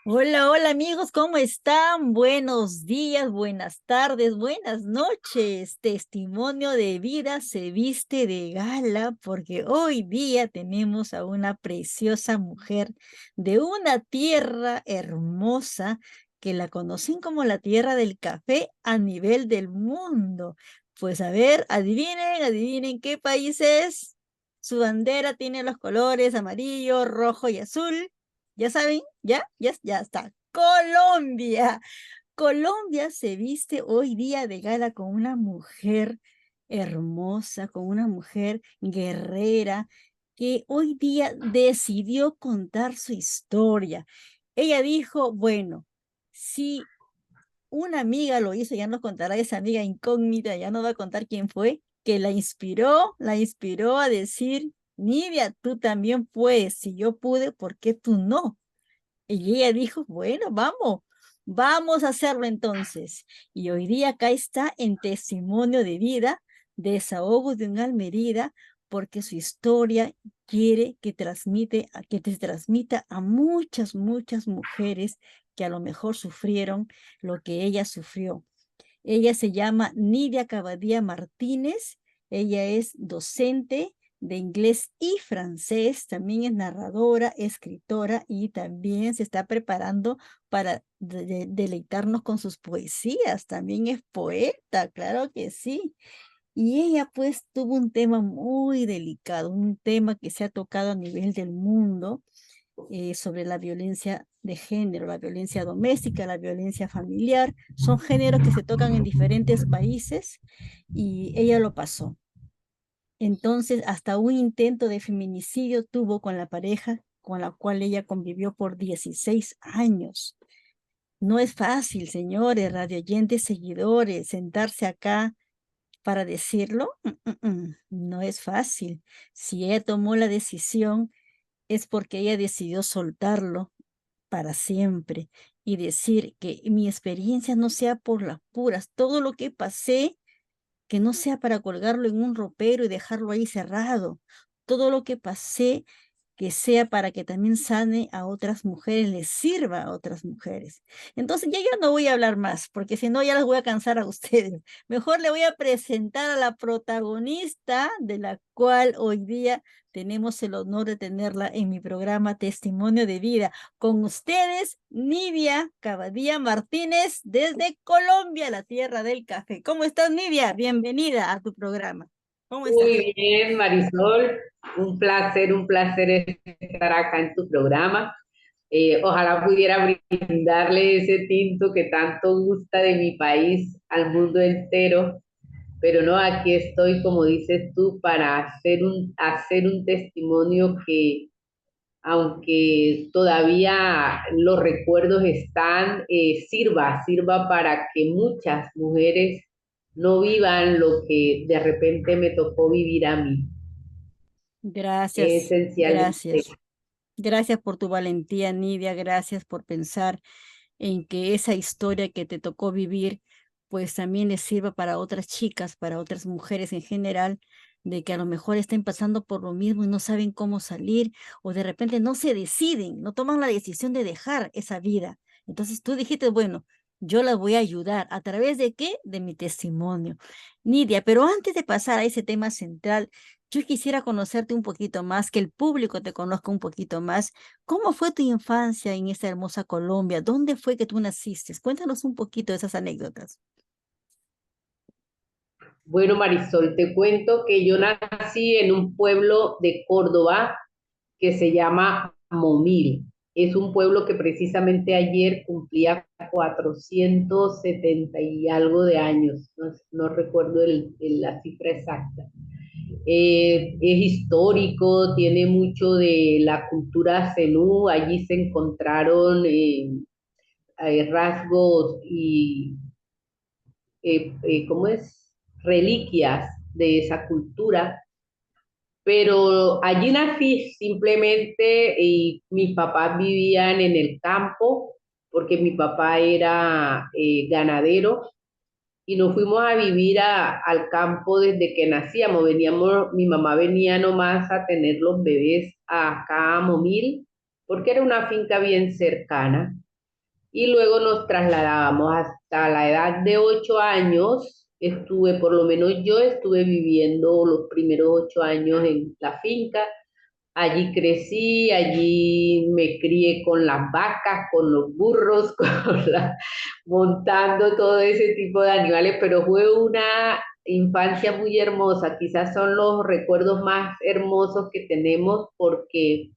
Hola, hola amigos, ¿cómo están? Buenos días, buenas tardes, buenas noches. Testimonio de vida se viste de gala porque hoy día tenemos a una preciosa mujer de una tierra hermosa que la conocen como la tierra del café a nivel del mundo. Pues a ver, adivinen qué país es. Su bandera tiene los colores amarillo, rojo y azul. ¿Ya saben? ¿Ya está. Colombia. Colombia se viste hoy día de gala con una mujer hermosa, con una mujer guerrera, que hoy día decidió contar su historia. Ella dijo, bueno, si una amiga lo hizo, ya nos contará esa amiga incógnita, ya nos va a contar quién fue, que la inspiró a decir, Nidia, tú también puedes, si yo pude, ¿por qué tú no? Y ella dijo, bueno, vamos a hacerlo entonces. Y hoy día acá está en testimonio de vida, desahogo de un alma herida, porque su historia quiere que te transmita a muchas mujeres que a lo mejor sufrieron lo que ella sufrió. Ella se llama Nidia Cabadía Martínez. Ella es docente de inglés y francés, también es narradora, escritora y también se está preparando para deleitarnos con sus poesías. También es poeta, claro que sí. Y ella pues tuvo un tema muy delicado, un tema que se ha tocado a nivel del mundo, sobre la violencia de género, la violencia doméstica, la violencia familiar. Son géneros que se tocan en diferentes países y ella lo pasó. Entonces, hasta un intento de feminicidio tuvo con la pareja con la cual ella convivió por 16 años. No es fácil, señores, radioyentes, seguidores, sentarse acá para decirlo. No es fácil. Si ella tomó la decisión, es porque ella decidió soltarlo para siempre y decir que mi experiencia no sea por las puras, todo lo que pasé, que no sea para colgarlo en un ropero y dejarlo ahí cerrado, todo lo que pasé, que sea para que también sane a otras mujeres, les sirva a otras mujeres. Entonces ya yo no voy a hablar más, porque si no ya las voy a cansar a ustedes. Mejor le voy a presentar a la protagonista de la cual hoy día tenemos el honor de tenerla en mi programa Testimonio de Vida. Con ustedes, Nidia Cabadía Martínez desde Colombia, la tierra del café. ¿Cómo estás, Nidia? Bienvenida a tu programa. ¿Cómo estás? Muy bien, Marisol, un placer estar acá en tu programa. Ojalá pudiera brindarle ese tinto que tanto gusta de mi país al mundo entero, pero no, aquí estoy, como dices tú, para hacer un testimonio que, aunque todavía los recuerdos están, sirva para que muchas mujeres no vivan lo que de repente me tocó vivir a mí. Gracias, Esencialmente. gracias. Gracias por tu valentía, Nidia. Gracias por pensar en que esa historia que te tocó vivir, pues también les sirva para otras chicas, para otras mujeres en general, de que a lo mejor estén pasando por lo mismo y no saben cómo salir, o de repente no se deciden, no toman la decisión de dejar esa vida. Entonces tú dijiste, bueno, yo las voy a ayudar. ¿A través de qué? De mi testimonio. Nidia, pero antes de pasar a ese tema central, yo quisiera conocerte un poquito más, que el público te conozca un poquito más. ¿Cómo fue tu infancia en esta hermosa Colombia? ¿Dónde fue que tú naciste? Cuéntanos un poquito de esas anécdotas. Bueno, Marisol, te cuento que yo nací en un pueblo de Córdoba que se llama Momil. Es un pueblo que precisamente ayer cumplía 470 y algo de años. No recuerdo la cifra exacta. Es histórico, tiene mucho de la cultura zenú. Allí se encontraron rasgos y, ¿cómo es? Reliquias de esa cultura. Pero allí nací simplemente y mis papás vivían en el campo porque mi papá era ganadero y nos fuimos a vivir al campo desde que nacíamos. Mi mamá venía nomás a tener los bebés acá a Momil porque era una finca bien cercana. y luego nos trasladábamos hasta la edad de 8 años. Estuve, por lo menos yo estuve viviendo los primeros 8 años en la finca. Allí crecí, allí me crié con las vacas, con los burros, montando todo ese tipo de animales, pero fue una infancia muy hermosa. Quizás son los recuerdos más hermosos que tenemos porque,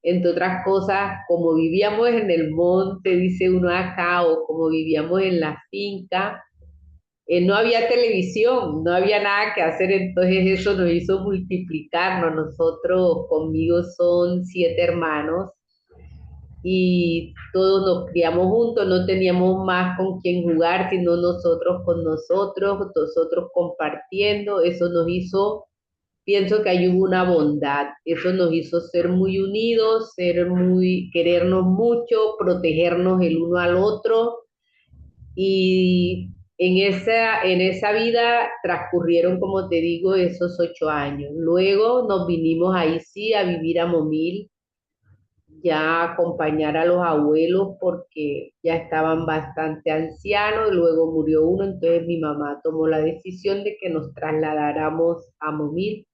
entre otras cosas, como vivíamos en el monte, dice uno acá, o como vivíamos en la finca, no había televisión, no había nada que hacer, entonces eso nos hizo multiplicarnos. Nosotros, conmigo son 7 hermanos y todos nos criamos juntos, no teníamos más con quién jugar, sino nosotros con nosotros compartiendo. Eso nos hizo, pienso que ahí hubo una bondad, eso nos hizo ser muy unidos, querernos mucho, protegernos el uno al otro. Y en esa vida transcurrieron, como te digo, esos 8 años. Luego nos vinimos ahí sí a vivir a Momil, ya a acompañar a los abuelos porque ya estaban bastante ancianos, y luego murió uno, entonces mi mamá tomó la decisión de que nos trasladáramos a Momil.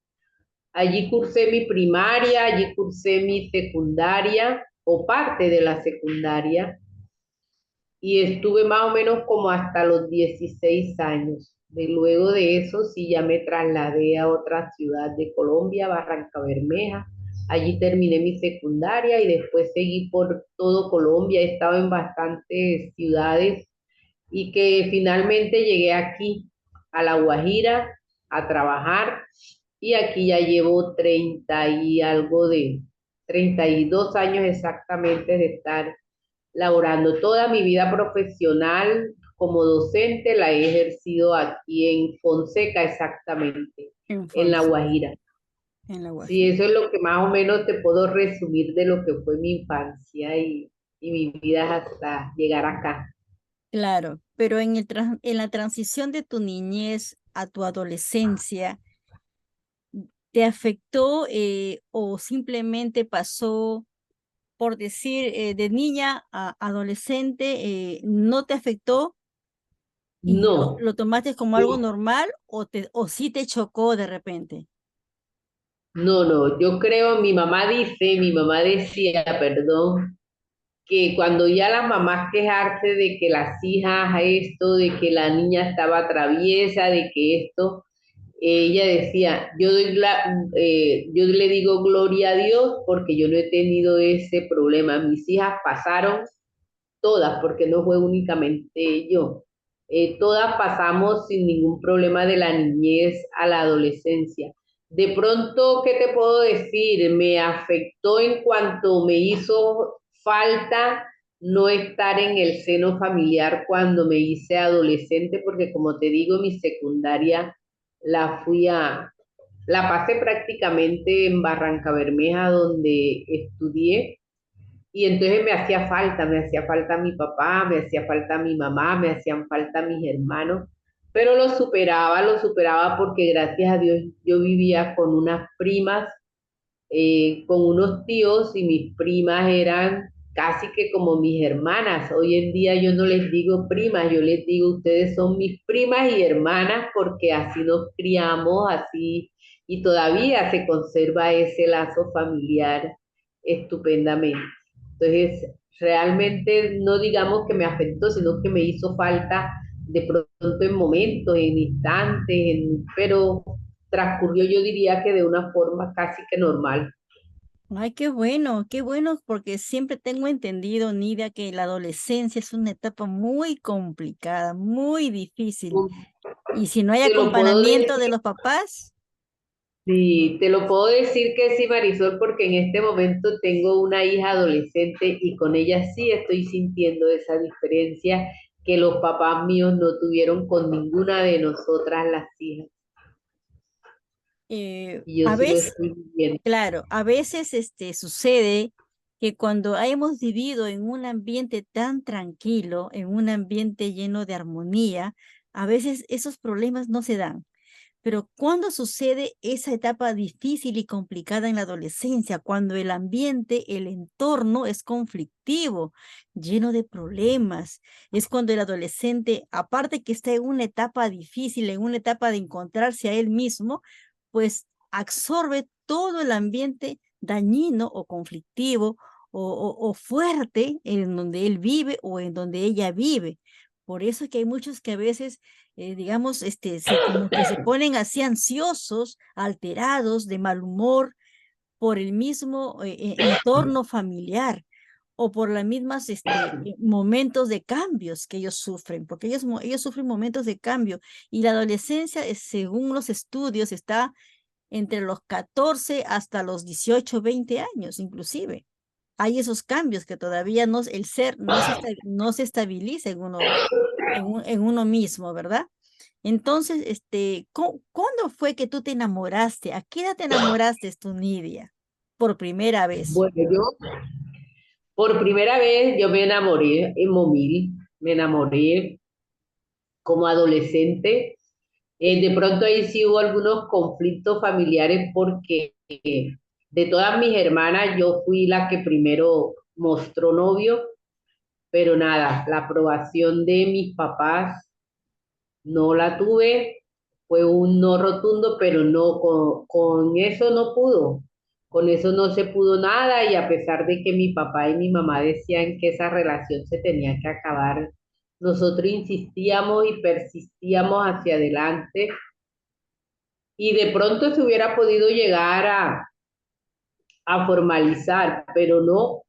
Allí cursé mi primaria, allí cursé mi secundaria o parte de la secundaria y estuve más o menos como hasta los 16 años. Luego de eso sí ya me trasladé a otra ciudad de Colombia, Barranca Bermeja. Allí terminé mi secundaria y después seguí por todo Colombia. He estado en bastantes ciudades y que finalmente llegué aquí, a La Guajira, a trabajar, y aquí ya llevo 30 y algo 32 años exactamente de estar laborando. Toda mi vida profesional como docente la he ejercido aquí en Fonseca exactamente, En en La Fonse, Guajira. en La Sí, Guajira. eso es lo que más o menos te puedo resumir de lo que fue mi infancia y mi vida hasta llegar acá. Claro, pero en la transición de tu niñez a tu adolescencia, ¿te afectó o simplemente pasó, por decir, de niña a adolescente, no te afectó y No, lo tomaste como algo yo- normal o sí te chocó de repente? no, yo creo, mi mamá decía, perdón, que cuando ya las mamás quejarse de que las hijas esto, de que la niña estaba traviesa, de que esto, ella decía, yo le digo gloria a Dios porque yo no he tenido ese problema. Mis hijas pasaron todas, porque no fue únicamente yo. Todas pasamos sin ningún problema de la niñez a la adolescencia. De pronto, ¿qué te puedo decir? Me afectó en cuanto me hizo falta no estar en el seno familiar cuando me hice adolescente, porque como te digo, mi secundaria la fui a, la pasé prácticamente en Barranca Bermeja, donde estudié, y entonces me hacía falta mi papá, me hacía falta mi mamá, me hacían falta mis hermanos, pero lo superaba porque gracias a Dios yo vivía con unas primas, con unos tíos, y mis primas eran casi que como mis hermanas. Hoy en día yo no les digo primas, yo les digo ustedes son mis primas y hermanas porque así nos criamos, así, y todavía se conserva ese lazo familiar estupendamente. Entonces, realmente no digamos que me afectó, sino que me hizo falta de pronto en momentos, en instantes, pero transcurrió, yo diría que de una forma casi que normal. Ay, qué bueno, porque siempre tengo entendido, Nidia, que la adolescencia es una etapa muy complicada, muy difícil. Y si no hay Te lo puedo acompañamiento de decir, los papás, sí, te lo puedo decir que sí, Marisol, porque en este momento tengo una hija adolescente y con ella sí estoy sintiendo esa diferencia que los papás míos no tuvieron con ninguna de nosotras las hijas. Y yo a sí lo veces, estoy viviendo. claro, a veces sucede que cuando hemos vivido en un ambiente tan tranquilo, en un ambiente lleno de armonía, a veces esos problemas no se dan. Pero ¿cuándo sucede esa etapa difícil y complicada en la adolescencia? Cuando el ambiente, el entorno es conflictivo, lleno de problemas. Es cuando el adolescente, aparte que está en una etapa difícil, en una etapa de encontrarse a él mismo, pues absorbe todo el ambiente dañino o conflictivo o fuerte en donde él vive o en donde ella vive. Por eso es que hay muchos que a veces digamos, como que se ponen así ansiosos, alterados, de mal humor, por el mismo entorno familiar o por las mismas momentos de cambios que ellos sufren, porque ellos sufren momentos de cambio y la adolescencia, según los estudios, está entre los 14 hasta los 18, 20 años, inclusive. Hay esos cambios que todavía no, el ser no se estabiliza en uno mismo, ¿verdad? Entonces, ¿cuándo fue que tú te enamoraste? ¿A qué edad te enamoraste tú, Nidia? Por primera vez. Bueno, yo por primera vez yo me enamoré en Momil, me enamoré como adolescente. De pronto ahí sí hubo algunos conflictos familiares porque de todas mis hermanas yo fui la que primero mostró novio, pero nada, la aprobación de mis papás no la tuve, fue un no rotundo, pero no, con eso no pudo, con eso no se pudo nada y a pesar de que mi papá y mi mamá decían que esa relación se tenía que acabar, nosotros insistíamos y persistíamos hacia adelante y de pronto se hubiera podido llegar a formalizar, pero no,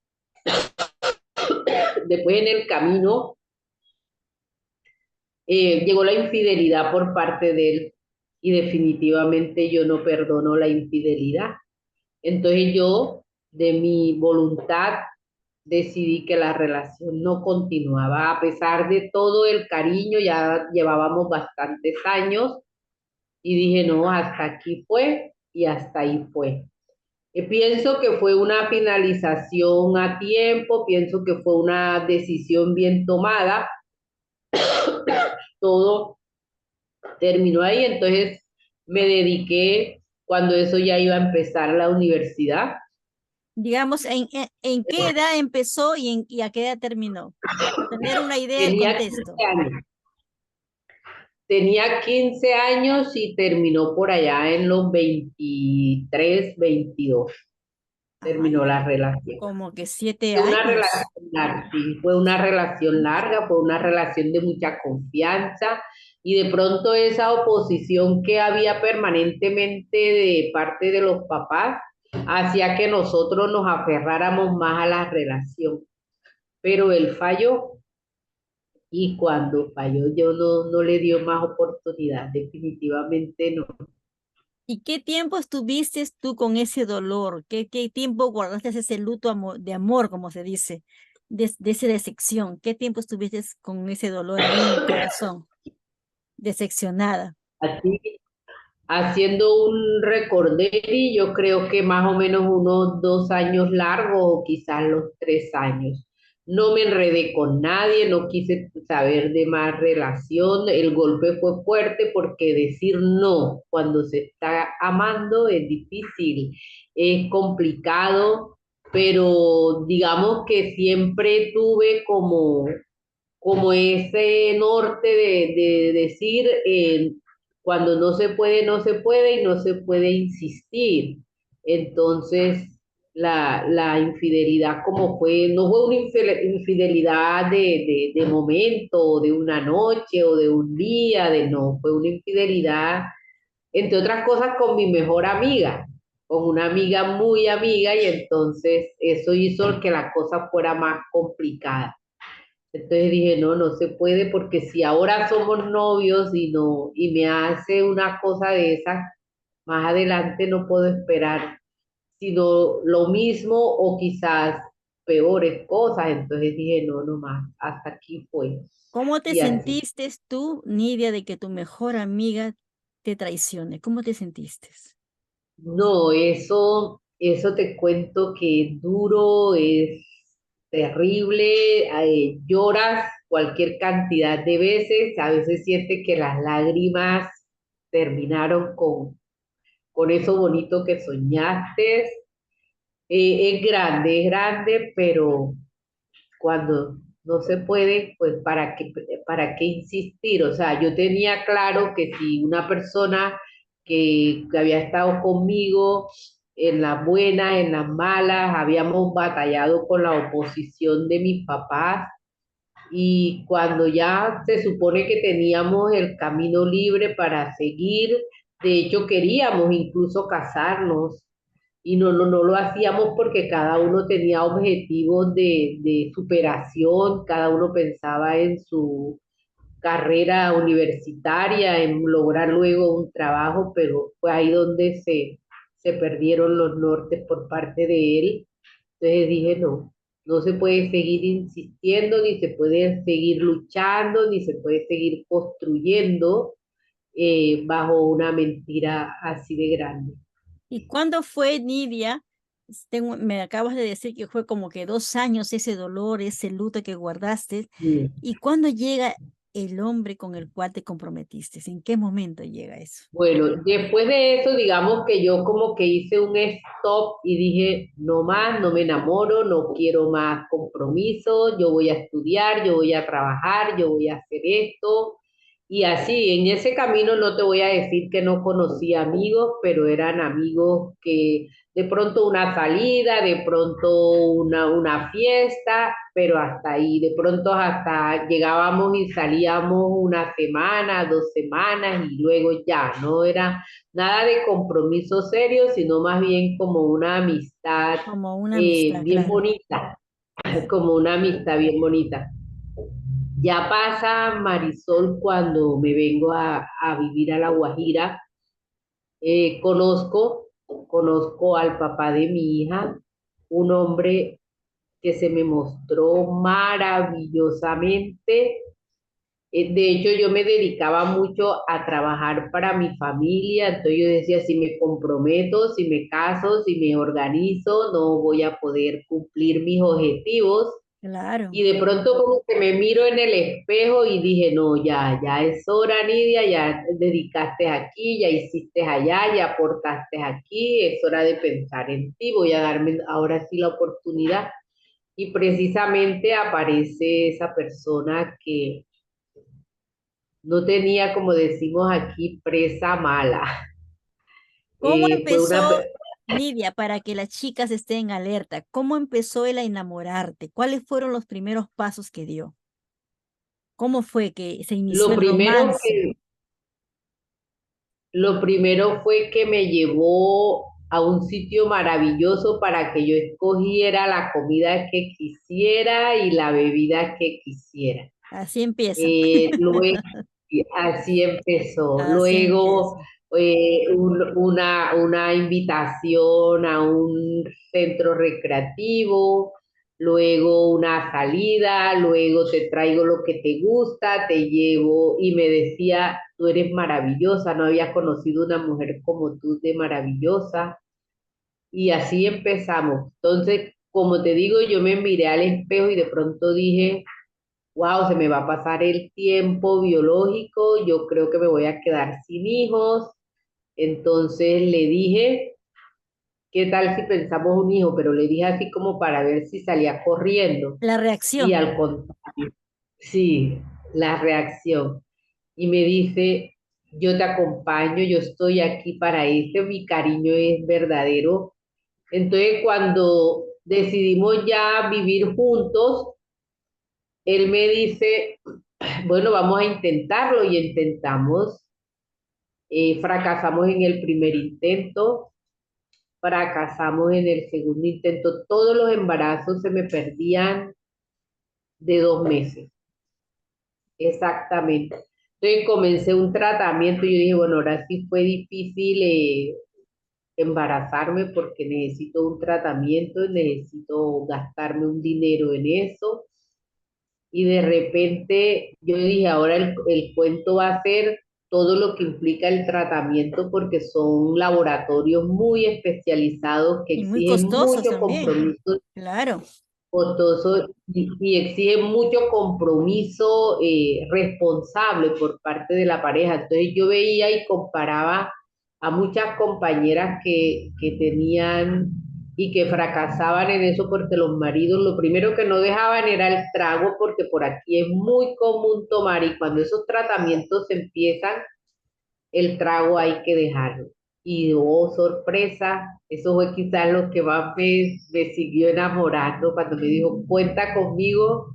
después en el camino llegó la infidelidad por parte de él y definitivamente yo no perdono la infidelidad. Entonces yo, de mi voluntad, decidí que la relación no continuaba, a pesar de todo el cariño, ya llevábamos bastantes años y dije, no, hasta aquí fue y hasta ahí fue. Pienso que fue una finalización a tiempo, pienso que fue una decisión bien tomada, todo terminó ahí, entonces me dediqué cuando eso ya iba a empezar la universidad. Digamos, ¿en qué edad empezó y a qué edad terminó? Para tener una idea del Tenía contexto. 15 años. Tenía 15 años y terminó por allá en los 23, 22. Ay, Terminó la relación. como que siete Fue una años. relación larga, sí, fue una relación larga, fue una relación de mucha confianza y de pronto esa oposición que había permanentemente de parte de los papás hacía que nosotros nos aferráramos más a la relación. Pero él falló y cuando falló yo no le dio más oportunidad, definitivamente no. ¿Y qué tiempo estuviste tú con ese dolor? ¿Qué tiempo guardaste ese luto de amor, como se dice, de esa decepción? ¿Qué tiempo estuviste con ese dolor ahí en el corazón, decepcionada? Así, haciendo un recorderis, yo creo que más o menos unos 2 años largos o quizás los 3 años. No me enredé con nadie, no quise saber de más relación. El golpe fue fuerte porque decir no cuando se está amando es difícil, es complicado, pero digamos que siempre tuve como ese norte de decir cuando no se puede, no se puede y no se puede insistir. Entonces, la infidelidad como fue, no fue una infidelidad de momento, o de una noche o de un día, no, fue una infidelidad, entre otras cosas, con mi mejor amiga, con una amiga muy amiga y entonces eso hizo que la cosa fuera más complicada. Entonces dije, no, no se puede porque si ahora somos novios y no, y me hace una cosa de esa, más adelante no puedo esperar sino lo mismo o quizás peores cosas. Entonces dije, no, no más, hasta aquí fue. ¿Cómo te Y así. sentiste tú, Nidia, de que tu mejor amiga te traicione? ¿Cómo te sentiste? No, eso te cuento que es duro, es terrible, lloras cualquier cantidad de veces, a veces sientes que las lágrimas terminaron con eso bonito que soñaste. Es grande, pero cuando no se puede, pues para qué insistir? O sea, yo tenía claro que si una persona que había estado conmigo en las buenas, en las malas, habíamos batallado con la oposición de mis papás y cuando ya se supone que teníamos el camino libre para seguir, de hecho queríamos incluso casarnos y no lo hacíamos porque cada uno tenía objetivos de superación, cada uno pensaba en su carrera universitaria, en lograr luego un trabajo, pero fue ahí donde se perdieron los nortes por parte de él. Entonces dije, no, no se puede seguir insistiendo, ni se puede seguir luchando, ni se puede seguir construyendo bajo una mentira así de grande. ¿Y cuándo fue, Nidia? Me acabas de decir que fue como que 2 años ese dolor, ese luto que guardaste. Sí. ¿Y cuándo llega el hombre con el cual te comprometiste? ¿En qué momento llega eso? Bueno, después de eso, digamos que yo como que hice un stop y dije, no más, no me enamoro, no quiero más compromiso, yo voy a estudiar, yo voy a trabajar, yo voy a hacer esto. Y así, en ese camino no te voy a decir que no conocí amigos, pero eran amigos que de pronto una salida, de pronto una fiesta, pero hasta ahí, de pronto hasta llegábamos y salíamos una semana, 2 semanas y luego ya, no era nada de compromiso serio, sino más bien como una amistad Como una amistad, bien claro. bonita, como una amistad bien bonita. Ya pasa Marisol cuando me vengo a vivir a La Guajira. Conozco al papá de mi hija, un hombre que se me mostró maravillosamente. De hecho, yo me dedicaba mucho a trabajar para mi familia, entonces yo decía, si me comprometo, si me caso, si me organizo, no voy a poder cumplir mis objetivos. Claro. Y de pronto como que me miro en el espejo y dije, no, ya es hora, Nidia, ya dedicaste aquí, ya hiciste allá, ya aportaste aquí, es hora de pensar en ti, voy a darme ahora sí la oportunidad. Y precisamente aparece esa persona que no tenía, como decimos aquí, presa mala. ¿Cómo Fue una, empezó, Nidia, para que las chicas estén alerta? ¿Cómo empezó él a enamorarte? ¿Cuáles fueron los primeros pasos que dio? ¿Cómo fue que se inició lo el primero romance? Lo primero fue que me llevó a un sitio maravilloso para que yo escogiera la comida que quisiera y la bebida que quisiera. Así empieza. Luego, así empezó. Así Luego, empieza. una invitación a un centro recreativo, luego una salida, luego te traigo lo que te gusta, te llevo y me decía, tú eres maravillosa, no había conocido una mujer como tú de maravillosa. Y así empezamos. Entonces, como te digo, yo me miré al espejo y de pronto dije, wow, se me va a pasar el tiempo biológico, yo creo que me voy a quedar sin hijos. Entonces le dije, ¿qué tal si pensamos un hijo? Pero le dije así como para ver si salía corriendo. La Y reacción. al contrario, sí, la reacción. Y me dice, yo te acompaño, yo estoy aquí para esto, mi cariño es verdadero. Entonces cuando decidimos ya vivir juntos, él me dice, bueno, vamos a intentarlo y intentamos. Fracasamos en el primer intento, fracasamos en el segundo intento. Todos los embarazos se me perdían de 2 meses, exactamente. Entonces comencé un tratamiento y yo dije, bueno, ahora sí fue difícil embarazarme porque necesito un tratamiento, necesito gastarme un dinero en eso. Y de repente yo dije, ahora el cuento va a ser todo lo que implica el tratamiento porque son laboratorios muy especializados que Y muy exigen costosos mucho también. compromiso. Claro. costoso y exige mucho compromiso responsable por parte de la pareja. Entonces yo veía y comparaba a muchas compañeras que tenían y que fracasaban en eso porque los maridos lo primero que no dejaban era el trago porque por aquí es muy común tomar y cuando esos tratamientos empiezan el trago hay que dejarlo. Y oh, sorpresa, eso fue quizás lo que más me siguió enamorando cuando me dijo, cuenta conmigo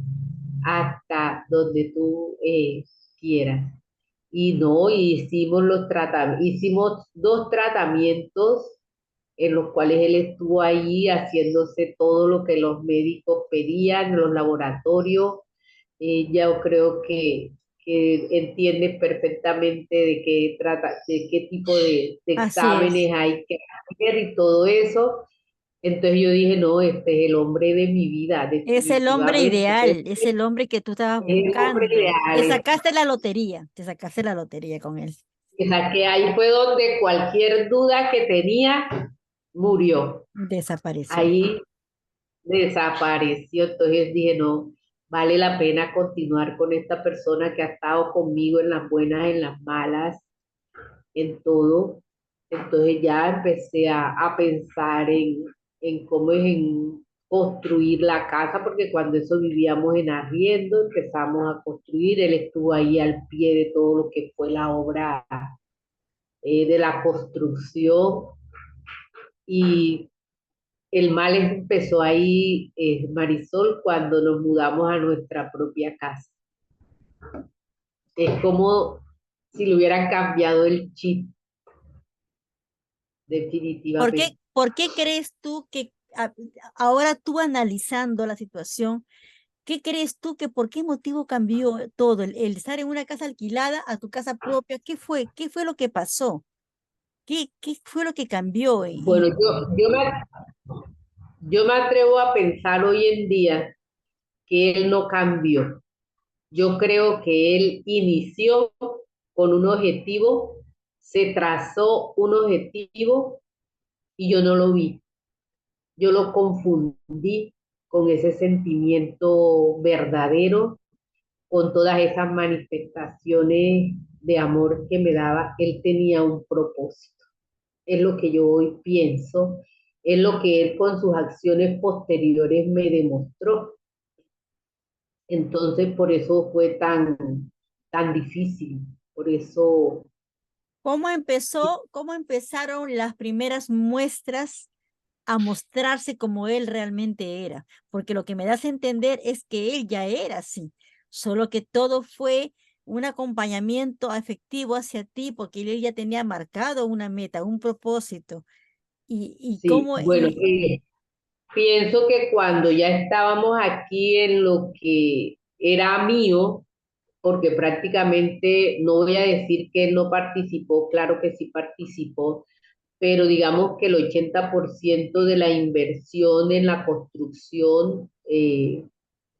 hasta donde tú quieras. Y no, y hicimos hicimos dos tratamientos en los cuales él estuvo ahí haciéndose todo lo que los médicos pedían, los laboratorios, yo creo que entiende perfectamente de qué trata, de qué tipo de Así es. exámenes hay que hacer y todo eso. Entonces yo dije, no, este es el hombre de mi vida, Es el hombre definitivamente. ideal, es el hombre que tú estabas Es el hombre buscando. Te ideal. sacaste la lotería, te sacaste la lotería con él. O sea, que ahí fue donde cualquier duda que tenía murió. Desapareció. Ahí desapareció. Entonces dije, no, vale la pena continuar con esta persona que ha estado conmigo en las buenas, en las malas, en todo. Entonces ya empecé a pensar en cómo es en construir la casa, porque cuando eso vivíamos en arriendo, empezamos a construir, él estuvo ahí al pie de todo lo que fue la obra de la construcción y el mal empezó ahí, Marisol, cuando nos mudamos a nuestra propia casa. Es como si le hubieran cambiado el chip, definitivamente. Por qué crees tú que ahora tú analizando la situación, qué crees tú que por qué motivo cambió todo? El estar en una casa alquilada a tu casa propia, ¿qué fue? ¿Qué fue lo que pasó? ¿Qué fue lo que cambió? Bueno, yo me atrevo a pensar hoy en día que él no cambió. Yo creo que él inició con un objetivo, se trazó un objetivo y yo no lo vi. Yo lo confundí con ese sentimiento verdadero, con todas esas manifestaciones de amor que me daba. Él tenía un propósito. Es lo que yo hoy pienso, es lo que él con sus acciones posteriores me demostró. Entonces, por eso fue tan difícil. Por eso, Cómo empezaron las primeras muestras a mostrarse como él realmente era? Porque lo que me das a entender es que él ya era así, solo que todo fue un acompañamiento afectivo hacia ti, porque él ya tenía marcado una meta, un propósito, y sí, cómo, bueno, pienso que cuando ya estábamos aquí en lo que era mío, porque prácticamente no voy a decir que él no participó, claro que sí participó, pero digamos que el 80% de la inversión en la construcción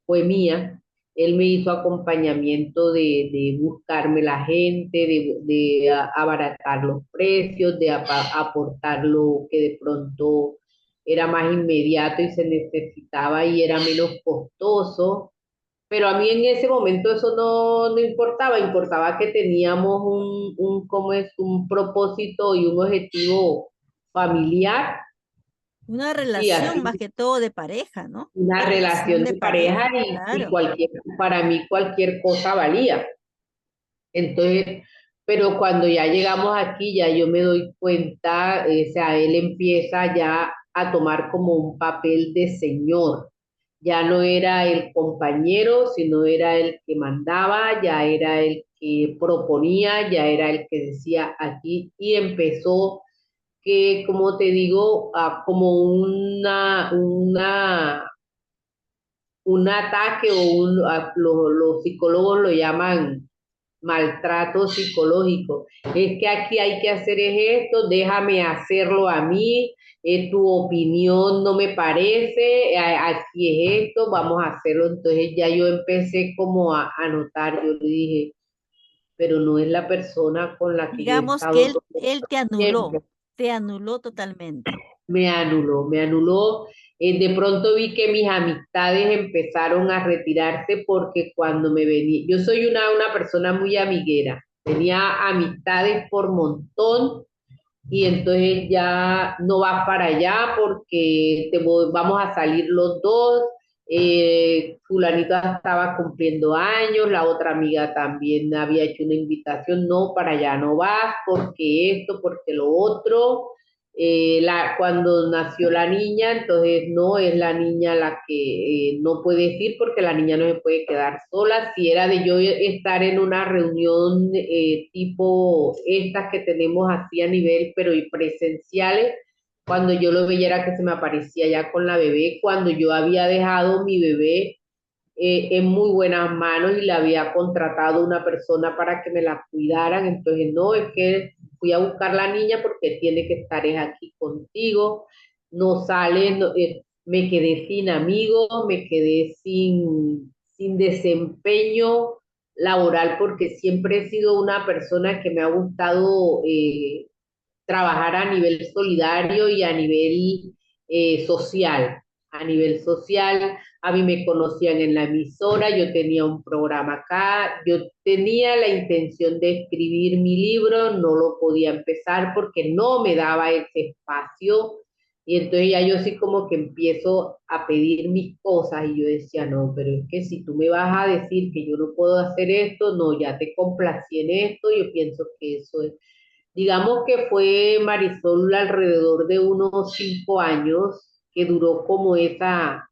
fue mía. Él me hizo acompañamiento de buscarme la gente, de abaratar los precios, de aportar lo que de pronto era más inmediato y se necesitaba y era menos costoso. Pero a mí en ese momento eso no importaba, importaba que teníamos ¿cómo es? Un propósito y un objetivo familiar una y relación así más que todo de pareja, ¿no? una Una relación relación de de pareja pareja, y claro. cualquier, para mí cualquier cosa valía. Entonces, pero cuando ya llegamos aquí, ya yo me doy cuenta, o sea, él empieza ya a tomar como un papel de señor. Ya no era el compañero, sino era el que mandaba, ya era el que proponía, ya era el que decía aquí y empezó que, como te digo, como un ataque o los psicólogos lo llaman maltrato psicológico. Es que aquí hay que hacer es esto, déjame hacerlo a mí, tu opinión no me parece, aquí es esto, vamos a hacerlo. Entonces ya yo empecé como a notar, yo le dije, pero no es la persona con la que yo he Digamos que estado todo él el tiempo. te anuló totalmente. Me anuló, De pronto vi que mis amistades empezaron a retirarse porque cuando me venía, yo soy una persona muy amiguera, tenía amistades por montón y entonces ya no vas para allá porque vamos a salir los dos. Fulanita estaba cumpliendo años, la otra amiga también había hecho una invitación, no, para allá no vas, porque esto, porque lo otro. Cuando nació la niña, entonces no es la niña la que no puedes ir porque la niña no se puede quedar sola. Si era de yo estar en una reunión tipo estas que tenemos así a nivel, pero y presenciales, cuando yo lo veía era que se me aparecía ya con la bebé, cuando yo había dejado mi bebé en muy buenas manos y le había contratado una persona para que me la cuidaran. Entonces, no, es que fui a buscar la niña porque tiene que estar es aquí contigo, no sale, me quedé sin amigos, me quedé sin desempeño laboral porque siempre he sido una persona que me ha gustado trabajar a nivel solidario y a nivel social. A nivel social, a mí me conocían en la emisora, yo tenía un programa acá, yo tenía la intención de escribir mi libro, no lo podía empezar porque no me daba ese espacio. Y entonces ya yo sí como que empiezo a pedir mis cosas y yo decía, no, pero es que si tú me vas a decir que yo no puedo hacer esto, no, ya te complací en esto, yo pienso que eso es. Digamos que fue Marisol alrededor de unos 5 años que duró como Esa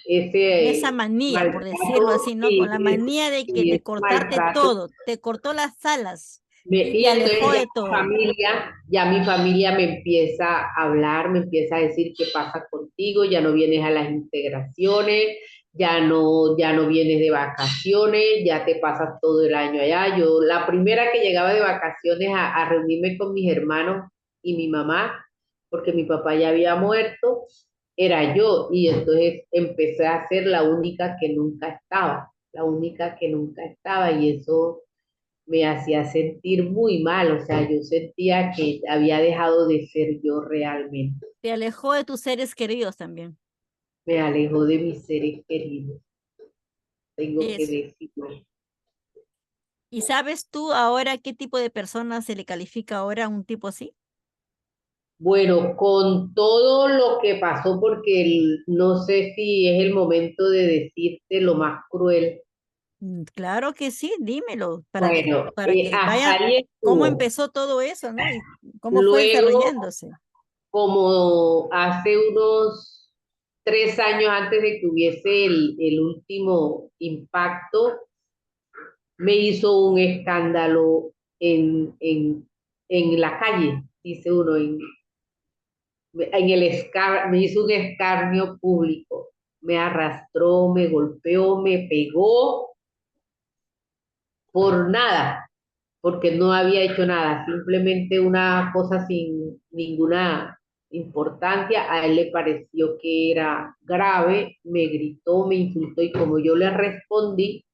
ese manía, por decirlo maltrato así, ¿no? Con la manía y de ese cortarte maltrato. todo, te cortó las alas y Y te entonces alejó de todo. ya mi familia me empieza a hablar, me empieza a decir qué pasa contigo, ya no vienes a las integraciones, ya no vienes de vacaciones, ya te pasas todo el año allá. Yo, la primera que llegaba de vacaciones a reunirme con mis hermanos y mi mamá, porque mi papá ya había muerto, era yo. Y entonces empecé a ser la única que nunca estaba, la única que nunca estaba. Y eso me hacía sentir muy mal, o sea, yo sentía que había dejado de ser yo realmente, Te alejó de tus seres queridos también. me alejó de mis seres queridos, tengo que Eso. decirlo. ¿Y sabes tú ahora qué tipo de persona se le califica ahora a un tipo así? Bueno, con todo lo que pasó, porque no sé si es el momento de decirte lo más cruel. Claro que sí, dímelo, Bueno, para que hasta vayan ahí cómo estuvo. empezó todo eso, ¿no? Y cómo fue Luego, desarrollándose. como hace unos 3 años antes de que hubiese el último impacto, me hizo un escándalo en la calle, dice uno, me hizo un escarnio público, me arrastró, me golpeó, me pegó por nada, porque no había hecho nada, simplemente una cosa sin ninguna importancia. A él le pareció que era grave, me gritó, me insultó y como yo le respondí,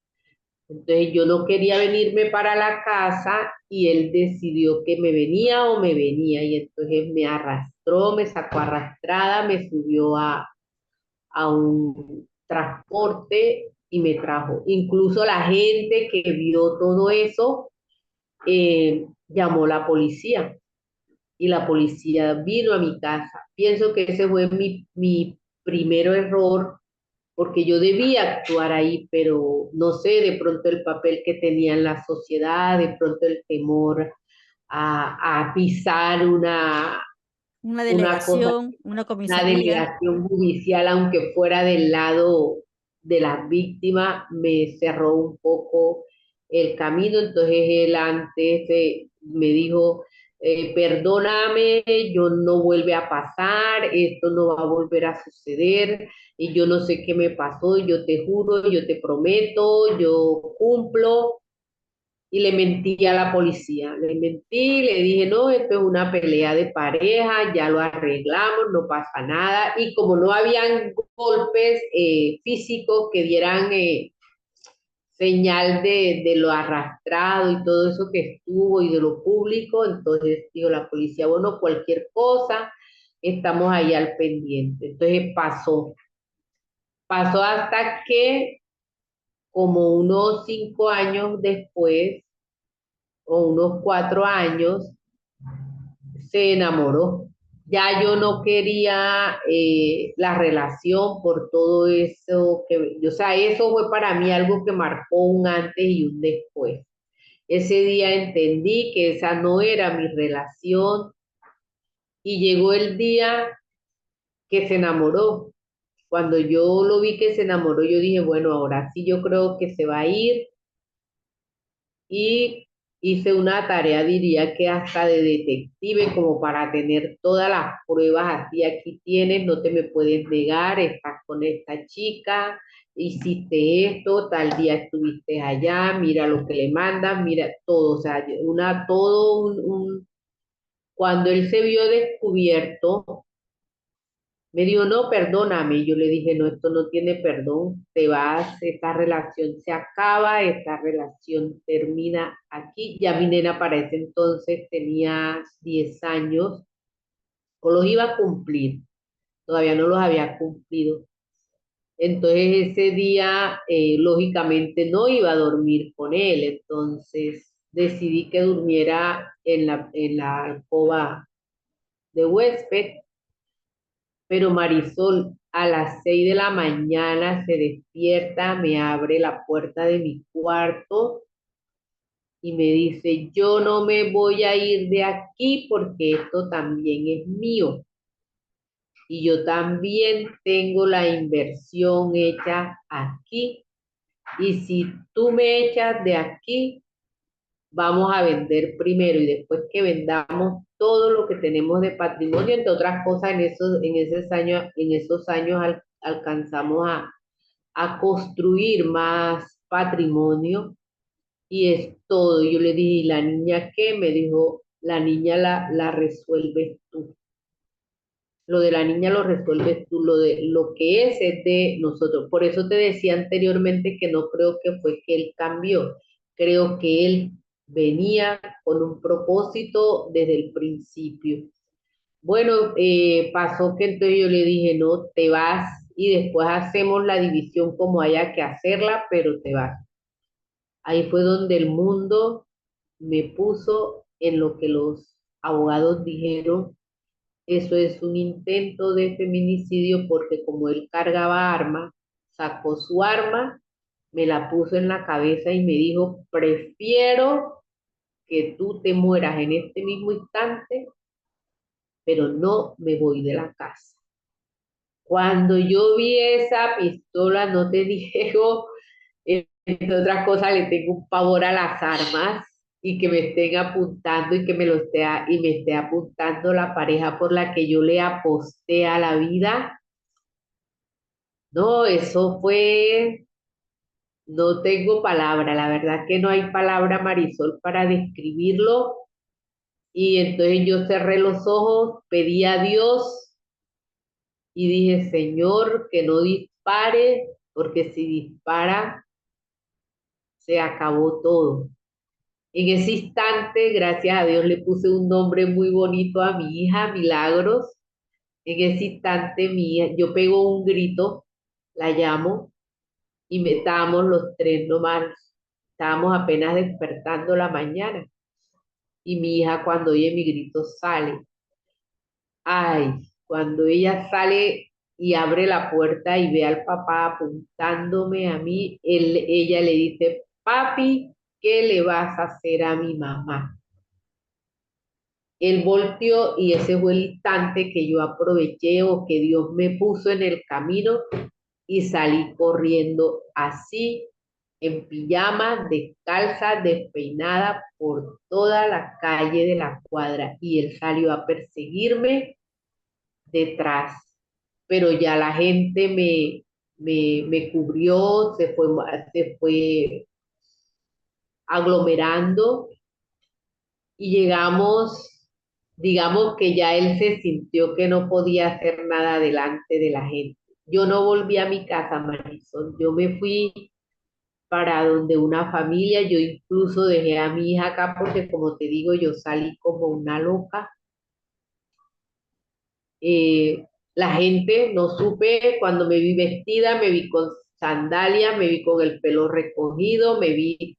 entonces yo no quería venirme para la casa y él decidió que me venía o me venía y entonces me arrastró, me sacó arrastrada, me subió a un transporte y me trajo. Incluso la gente que vio todo eso llamó a la policía y la policía vino a mi casa. Pienso que ese fue mi primer error porque yo debía actuar ahí, pero no sé, de pronto el papel que tenía en la sociedad, de pronto el temor a pisar Una una cosa, delegación, una una comisaría. delegación judicial, aunque fuera del lado de las víctimas, me cerró un poco el camino. Entonces él antes me dijo, perdóname, yo no vuelve a pasar, esto no va a volver a suceder, y yo no sé qué me pasó, yo te juro, yo te prometo, yo cumplo, y le mentí a la policía, le mentí, le dije, no, esto es una pelea de pareja, ya lo arreglamos, no pasa nada, y como no habían golpes físicos que dieran señal de lo arrastrado y todo eso que estuvo y de lo público, entonces dijo la policía, bueno, cualquier cosa, estamos ahí al pendiente. Entonces pasó hasta que como unos 5 años después, o unos 4 años, se enamoró. Ya yo no quería la relación por todo eso o sea, eso fue para mí algo que marcó un antes y un después. Ese día entendí que esa no era mi relación y llegó el día que se enamoró. Cuando yo lo vi que se enamoró, yo dije, bueno, ahora sí yo creo que se va a ir y hice una tarea, diría que hasta de detective, como para tener todas las pruebas así, aquí tienes, no te me puedes negar, estás con esta chica, hiciste esto, tal día estuviste allá, mira lo que le mandan, mira todo, o sea, cuando él se vio descubierto, me dijo, no, perdóname. Yo le dije, no, esto no tiene perdón. Te vas, esta relación se acaba, esta relación termina aquí. Ya mi nena para ese entonces tenía 10 años, o los iba a cumplir, todavía no los había cumplido. Entonces ese día, lógicamente, no iba a dormir con él. Entonces decidí que durmiera en la alcoba de huésped. Pero Marisol a las 6 de la mañana se despierta, me abre la puerta de mi cuarto y me dice, yo no me voy a ir de aquí porque esto también es mío y yo también tengo la inversión hecha aquí. Y si tú me echas de aquí, vamos a vender primero y después que vendamos todo lo que tenemos de patrimonio, entre otras cosas, en esos años alcanzamos a construir más patrimonio y es todo. Yo le dije, ¿y la niña qué? Me dijo, la niña la resuelves tú. Lo de la niña lo resuelves tú, lo de lo que es de nosotros. Por eso te decía anteriormente que no creo que fue que él cambió. Creo que él venía con un propósito desde el principio. Bueno, pasó que entonces yo le dije, no, te vas y después hacemos la división como haya que hacerla, pero te vas. Ahí fue donde el mundo me puso en lo que los abogados dijeron, eso es un intento de feminicidio porque como él cargaba arma, sacó su arma, me la puso en la cabeza y me dijo, prefiero que tú te mueras en este mismo instante, pero no me voy de la casa. Cuando yo vi esa pistola, no te digo, entre otras cosas, le tengo un pavor a las armas y que me estén apuntando y que y me esté apuntando la pareja por la que yo le aposté a la vida. No, eso fue, no tengo palabra, la verdad que no hay palabra, Marisol, para describirlo. Y entonces yo cerré los ojos, pedí a Dios y dije, Señor, que no dispare, porque si dispara, se acabó todo. En ese instante, gracias a Dios, le puse un nombre muy bonito a mi hija, Milagros. En ese instante, yo pego un grito, la llamo y estábamos los tres nomás, estábamos apenas despertando la mañana. Y mi hija, cuando oye mi grito, sale. Ay, cuando ella sale y abre la puerta y ve al papá apuntándome a mí, ella le dice, papi, ¿qué le vas a hacer a mi mamá? Él volteó y ese fue el instante que yo aproveché o que Dios me puso en el camino y salí corriendo así, en pijama, descalza, despeinada por toda la calle de la cuadra y él salió a perseguirme detrás, pero ya la gente me cubrió, se fue aglomerando y llegamos, digamos que ya él se sintió que no podía hacer nada delante de la gente. Yo no volví a mi casa, Marisol, yo me fui para donde una familia, yo incluso dejé a mi hija acá porque como te digo, yo salí como una loca La gente, no supe, cuando me vi vestida, me vi con sandalia, me vi con el pelo recogido, me vi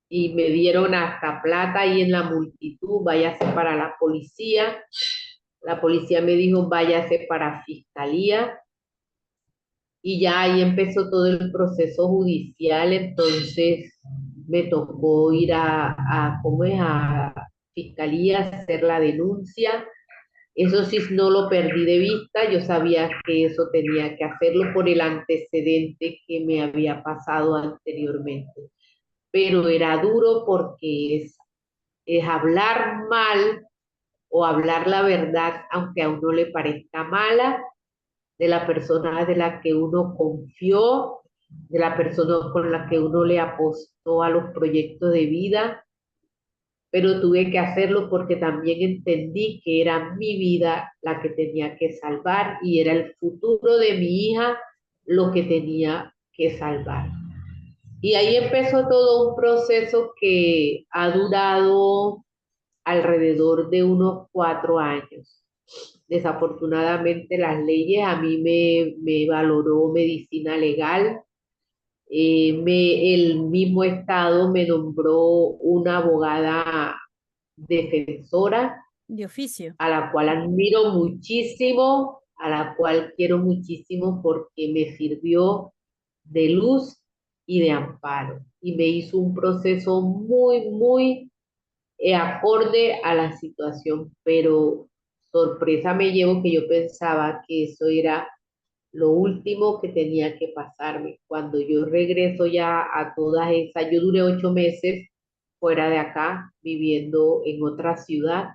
y me dieron hasta plata ahí en la multitud, váyase para la policía me dijo váyase para fiscalía y ya ahí empezó todo el proceso judicial, entonces me tocó ir ¿cómo es? A fiscalía, a hacer la denuncia. Eso sí no lo perdí de vista, yo sabía que eso tenía que hacerlo por el antecedente que me había pasado anteriormente, pero era duro porque es hablar mal o hablar la verdad, aunque a uno le parezca mala, de la persona de la que uno confió, de la persona con la que uno le apostó a los proyectos de vida, pero tuve que hacerlo porque también entendí que era mi vida la que tenía que salvar y era el futuro de mi hija lo que tenía que salvar. Y ahí empezó todo un proceso que ha durado alrededor de unos 4 años. Desafortunadamente las leyes, a mí me valoró medicina legal, el mismo Estado me nombró una abogada defensora, De oficio. a la cual admiro muchísimo, a la cual quiero muchísimo porque me sirvió de luz y de amparo. Y me hizo un proceso muy, muy acorde a la situación, pero sorpresa me llevo que yo pensaba que eso era lo último que tenía que pasarme. Cuando yo regreso ya a todas esas, yo duré 8 meses fuera de acá, viviendo en otra ciudad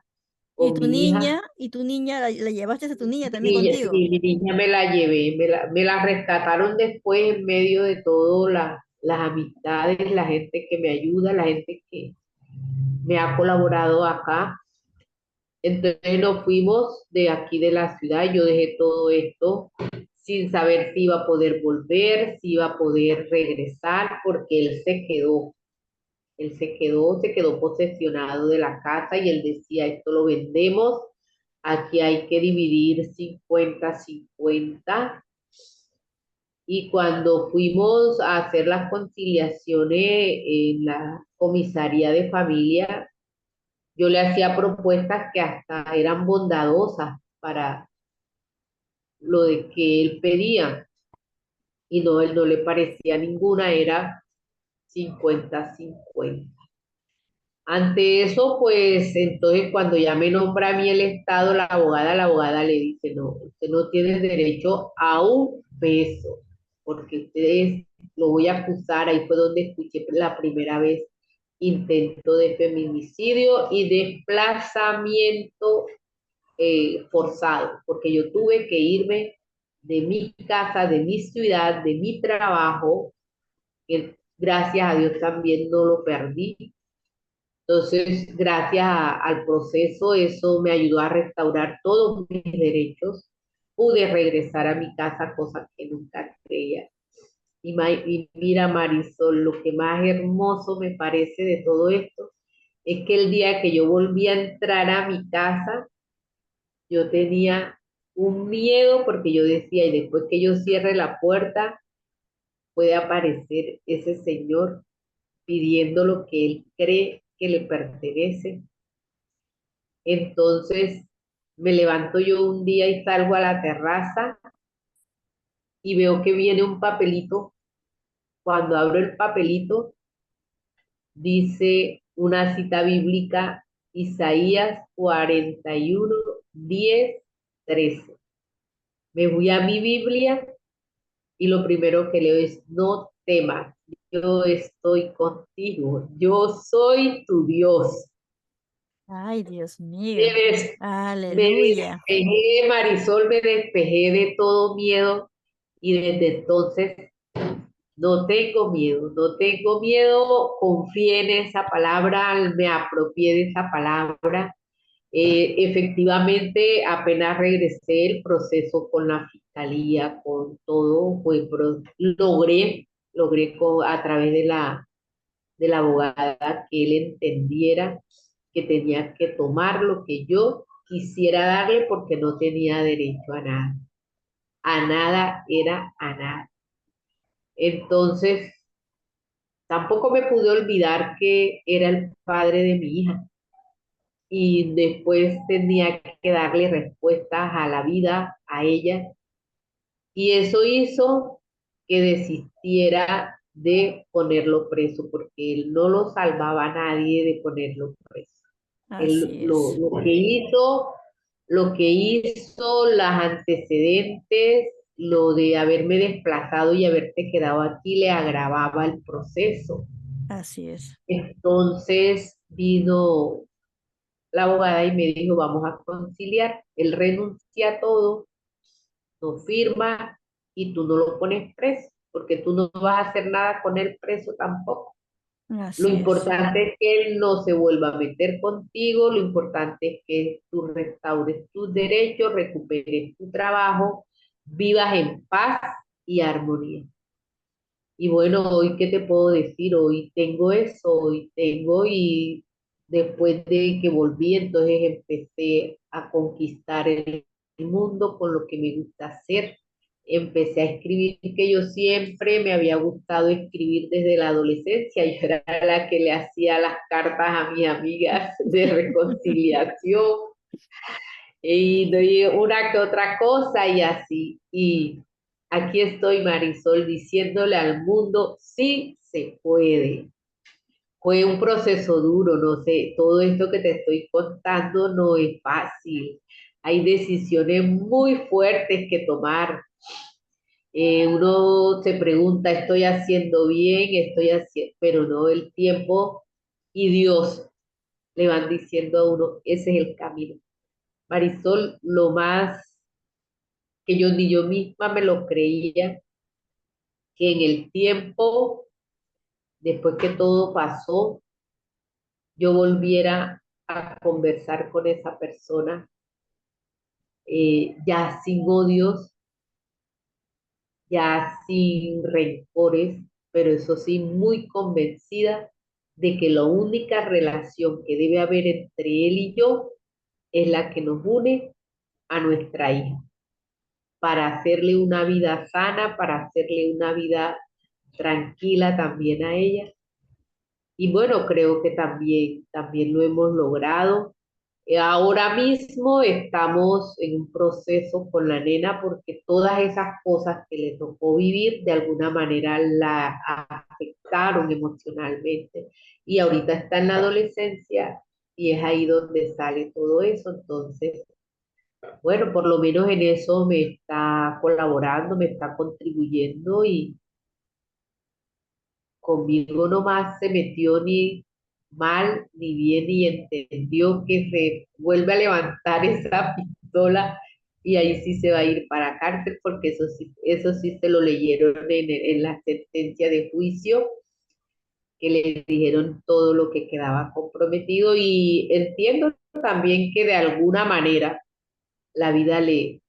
¿Y con mi hija. tu niña, la llevaste a tu niña también Y contigo? sí, mi niña me la llevé, me la rescataron después en medio de todo las amistades, la gente que me ayuda, la gente que me ha colaborado acá. Entonces nos fuimos de aquí de la ciudad, yo dejé todo esto sin saber si iba a poder volver, si iba a poder regresar, porque él se quedó posesionado de la casa y él decía, esto lo vendemos, aquí hay que dividir 50-50. Y cuando fuimos a hacer las conciliaciones en la comisaría de familia, yo le hacía propuestas que hasta eran bondadosas para lo de que él pedía y no, él no le parecía ninguna, era 50-50. Ante eso, pues entonces cuando ya me nombra a mí el Estado, la abogada le dice, no, usted no tiene derecho a un peso, porque ustedes lo voy a acusar, ahí fue donde escuché la primera vez intento de feminicidio y desplazamiento forzado, porque yo tuve que irme de mi casa, de mi ciudad, de mi trabajo, que gracias a Dios también no lo perdí. Entonces, gracias al proceso, eso me ayudó a restaurar todos mis derechos. Pude regresar a mi casa, cosa que nunca creía. Y mira, Marisol, lo que más hermoso me parece de todo esto es que el día que yo volví a entrar a mi casa, yo tenía un miedo porque yo decía, y después que yo cierre la puerta, puede aparecer ese señor pidiendo lo que él cree que le pertenece. Entonces me levanto yo un día y salgo a la terraza y veo que viene un papelito. Cuando abro el papelito, dice una cita bíblica, Isaías 41, 10, 13. Me voy a mi Biblia y lo primero que leo es, no temas, yo estoy contigo, yo soy tu Dios. Ay, Dios mío. Me, des- me Aleluya. despejé, Marisol, me despejé de todo miedo y desde entonces no tengo miedo, no tengo miedo, confié en esa palabra, me apropié de esa palabra. Efectivamente, apenas regresé el proceso con la fiscalía, con todo, logré a través de la abogada que él entendiera que tenía que tomar lo que yo quisiera darle porque no tenía derecho a nada. A nada era a nada. Entonces, tampoco me pude olvidar que era el padre de mi hija y después tenía que darle respuestas a la vida, a ella, y eso hizo que desistiera de ponerlo preso, porque él no lo salvaba a nadie de ponerlo preso. Él Así es, lo que hizo, las antecedentes, lo de haberme desplazado y haberte quedado aquí le agravaba el proceso. así es, Entonces vino la abogada y me dijo, vamos a conciliar. Él renuncia a todo, no firma y tú no lo pones preso, porque tú no vas a hacer nada con él preso tampoco. Lo así es, importante es que él no se vuelva a meter contigo, lo importante es que tú restaures tus derechos, recuperes tu trabajo, vivas en paz y armonía. Y bueno, hoy, ¿qué te puedo decir? Hoy tengo eso, hoy tengo y después de que volví, entonces empecé a conquistar el mundo con lo que me gusta hacer. Empecé a escribir, que yo siempre me había gustado escribir desde la adolescencia. Yo era la que le hacía las cartas a mis amigas de reconciliación y doy una que otra cosa y así. Y aquí estoy, Marisol, diciéndole al mundo, sí se puede. Fue un proceso duro, no sé, todo esto que te estoy contando no es fácil. Hay decisiones muy fuertes que tomar. Uno se pregunta, ¿estoy haciendo bien? Estoy haciendo, pero no, el tiempo y Dios le van diciendo a uno, ese es el camino. Marisol, lo más que yo ni yo misma me lo creía, que en el tiempo, después que todo pasó, yo volviera a conversar con esa persona, ya sin odios, ya sin rencores, pero eso sí, muy convencida de que la única relación que debe haber entre él y yo es la que nos une a nuestra hija, para hacerle una vida sana, para hacerle una vida tranquila también a ella. Y bueno, creo que también lo hemos logrado. Ahora mismo estamos en un proceso con la nena porque todas esas cosas que le tocó vivir de alguna manera la afectaron emocionalmente. Y ahorita está en la adolescencia y es ahí donde sale todo eso. Entonces, bueno, por lo menos en eso me está colaborando, me está contribuyendo y conmigo nomás se metió ni mal ni bien y entendió que se vuelve a levantar esa pistola y ahí sí se va a ir para cárcel porque eso sí se lo leyeron en la sentencia de juicio, que le dijeron todo lo que quedaba comprometido y entiendo también que de alguna manera la vida le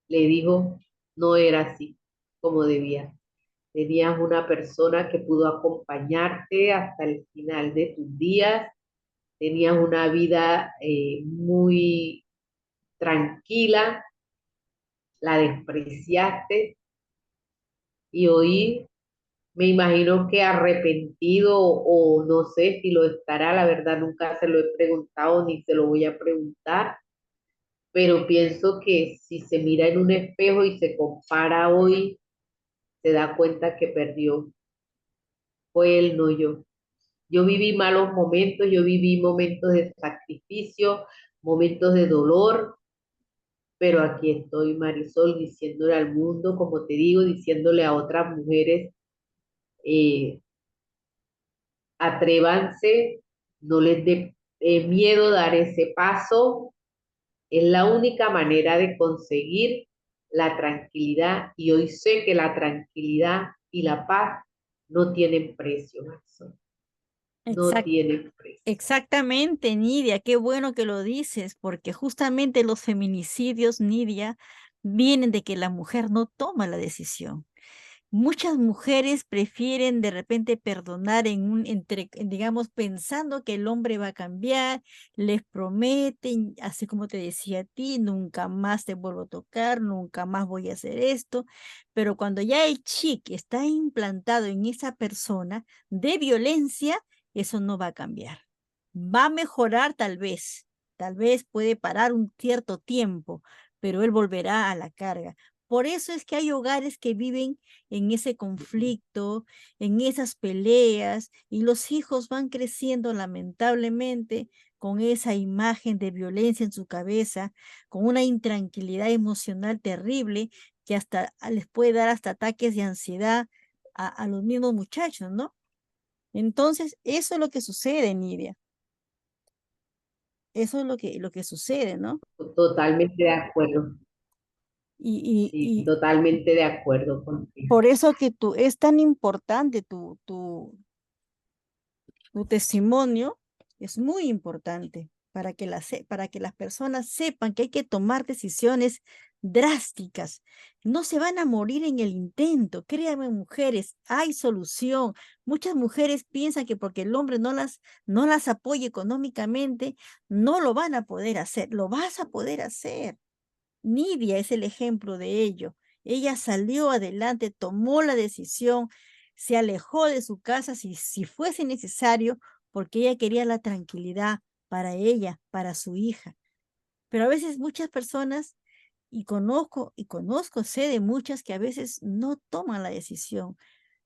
dijo no era así como debía. Tenías una persona que pudo acompañarte hasta el final de tus días. Tenías una vida muy tranquila, la despreciaste y hoy me imagino que arrepentido o no sé si lo estará, la verdad nunca se lo he preguntado ni se lo voy a preguntar, pero pienso que si se mira en un espejo y se compara hoy, se da cuenta que perdió. Fue él, no yo. Yo viví malos momentos, yo viví momentos de sacrificio, momentos de dolor, pero aquí estoy, Marisol, diciéndole al mundo, como te digo, diciéndole a otras mujeres, eh, atrévanse, no les dé miedo dar ese paso, es la única manera de conseguir la tranquilidad y hoy sé que la tranquilidad y la paz no tienen precio, Marisol, no exacto. tienen precio. Exactamente, Nidia, qué bueno que lo dices, porque justamente los feminicidios, Nidia, vienen de que la mujer no toma la decisión. Muchas mujeres prefieren de repente perdonar digamos, pensando que el hombre va a cambiar, les prometen, así como te decía a ti, nunca más te vuelvo a tocar, nunca más voy a hacer esto, pero cuando ya el chip está implantado en esa persona de violencia, eso no va a cambiar. Va a mejorar tal vez puede parar un cierto tiempo, pero él volverá a la carga. Por eso es que hay hogares que viven en ese conflicto, en esas peleas, y los hijos van creciendo lamentablemente con esa imagen de violencia en su cabeza, con una intranquilidad emocional terrible que hasta les puede dar hasta ataques de ansiedad a los mismos muchachos, ¿no? Entonces, eso es lo que sucede, Nidia. Eso es lo que sucede, ¿no? Totalmente de acuerdo. Sí, Y totalmente de acuerdo contigo. por eso que es tan importante tu testimonio, es muy importante para que para que las personas sepan que hay que tomar decisiones drásticas. No se van a morir en el intento. Créanme, mujeres, hay solución. Muchas mujeres piensan que porque el hombre no las apoya económicamente, no lo van a poder hacer. Lo vas a poder hacer. Nidia es el ejemplo de ello. Ella salió adelante, tomó la decisión, se alejó de su casa si fuese necesario, porque ella quería la tranquilidad para ella, para su hija. Pero a veces muchas personas, sé de muchas que a veces no toman la decisión,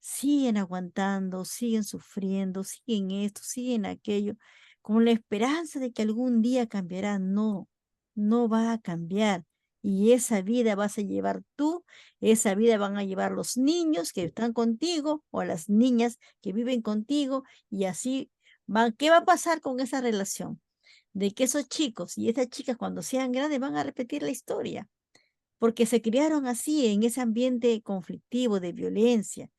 siguen aguantando, siguen sufriendo, siguen esto, siguen aquello, con la esperanza de que algún día cambiará. No, no va a cambiar. Y esa vida vas a llevar tú, esa vida van a llevar los niños que están contigo o las niñas que viven contigo y así van. ¿Qué va a pasar con esa relación? De que esos chicos y esas chicas cuando sean grandes van a repetir la historia, porque se criaron así en ese ambiente conflictivo de violencia.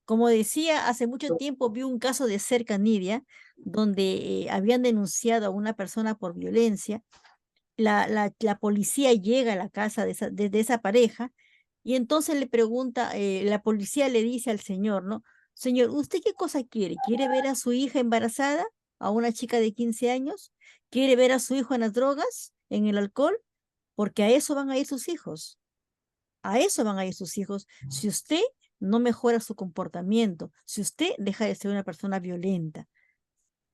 Como decía, hace mucho tiempo vi un caso de cerca, Nidia, donde habían denunciado a una persona por violencia. La policía llega a la casa de esa pareja y entonces le pregunta, la policía le dice al señor, ¿no? Señor, ¿usted qué cosa quiere? ¿Quiere ver a su hija embarazada, a una chica de 15 años? ¿Quiere ver a su hijo en las drogas, en el alcohol? Porque a eso van a ir sus hijos. A eso van a ir sus hijos. Si usted no mejora su comportamiento, si usted deja de ser una persona violenta.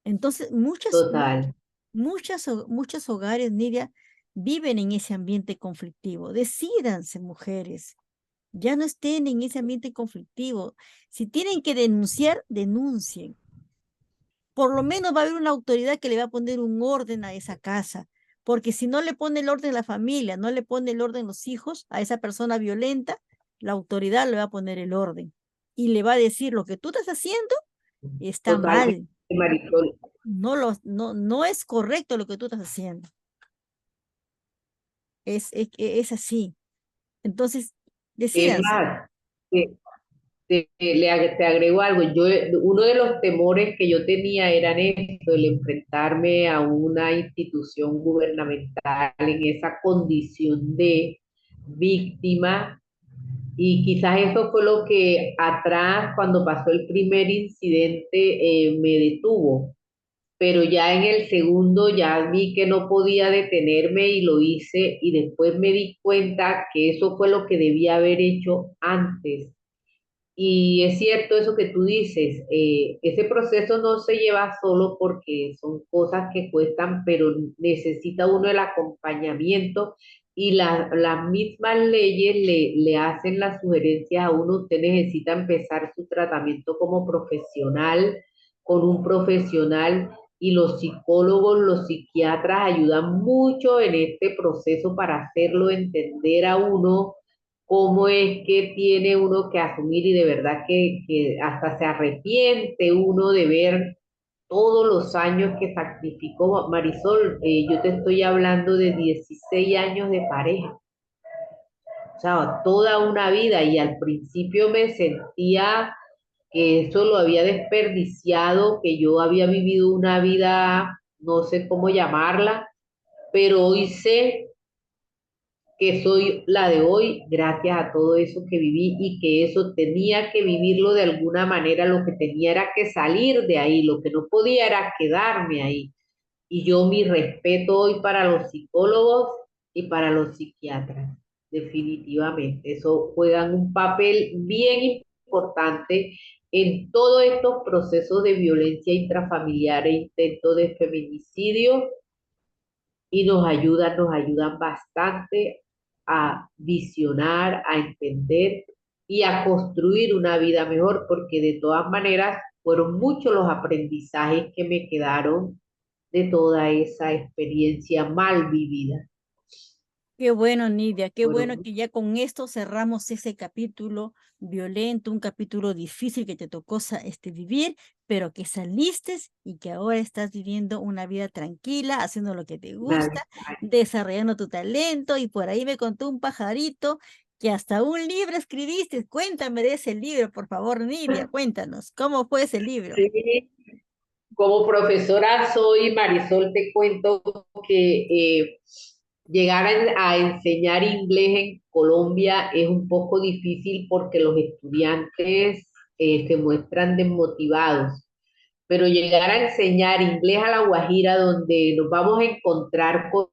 Entonces, Total. muchos hogares, Nidia, viven en ese ambiente conflictivo. Decídanse, mujeres. Ya no estén en ese ambiente conflictivo. Si tienen que denunciar, denuncien. Por lo menos va a haber una autoridad que le va a poner un orden a esa casa. Porque si no le pone el orden la familia, no le pone el orden los hijos a esa persona violenta, la autoridad le va a poner el orden. Y le va a decir, lo que tú estás haciendo está Totalmente, mal. Marisol. No es correcto lo que tú estás haciendo. Es así. Entonces, Es decídanse. más, te agrego algo. Uno de los temores que yo tenía eran esto, el enfrentarme a una institución gubernamental en esa condición de víctima. Y quizás eso fue lo que atrás, cuando pasó el primer incidente, me detuvo. Pero ya en el segundo ya vi que no podía detenerme y lo hice y después me di cuenta que eso fue lo que debía haber hecho antes. Y es cierto eso que tú dices, ese proceso no se lleva solo porque son cosas que cuestan, pero necesita uno el acompañamiento y las mismas leyes le hacen las sugerencias a uno. Usted necesita empezar su tratamiento como profesional, con un profesional, y los psicólogos, los psiquiatras ayudan mucho en este proceso para hacerlo entender a uno cómo es que tiene uno que asumir, y de verdad que hasta se arrepiente uno de ver todos los años que sacrificó Marisol. Yo te estoy hablando de 16 años de pareja, o sea, toda una vida, y al principio me sentía que eso lo había desperdiciado, que yo había vivido una vida, no sé cómo llamarla, pero hoy sé que soy la de hoy gracias a todo eso que viví y que eso tenía que vivirlo de alguna manera, lo que tenía era que salir de ahí, lo que no podía era quedarme ahí. Y yo mi respeto hoy para los psicólogos y para los psiquiatras, definitivamente. Eso juegan un papel bien importante en todos estos procesos de violencia intrafamiliar e intento de feminicidio y nos ayudan bastante a visionar, a entender y a construir una vida mejor, porque de todas maneras fueron muchos los aprendizajes que me quedaron de toda esa experiencia mal vivida. Qué bueno, Nidia, qué bueno Fueron, que ya con esto cerramos ese capítulo violento, un capítulo difícil que te tocó vivir, pero que saliste y que ahora estás viviendo una vida tranquila, haciendo lo que te una- gusta, desarrollando tu talento. Y por ahí me contó un pajarito que hasta un libro escribiste. Cuéntame de ese libro, por favor, Nidia, cuéntanos, ¿cómo fue ese libro? sí, como profesora soy, Marisol, te cuento que llegar a enseñar inglés en Colombia es un poco difícil porque los estudiantes se muestran desmotivados, pero llegar a enseñar inglés a La Guajira, donde nos vamos a encontrar con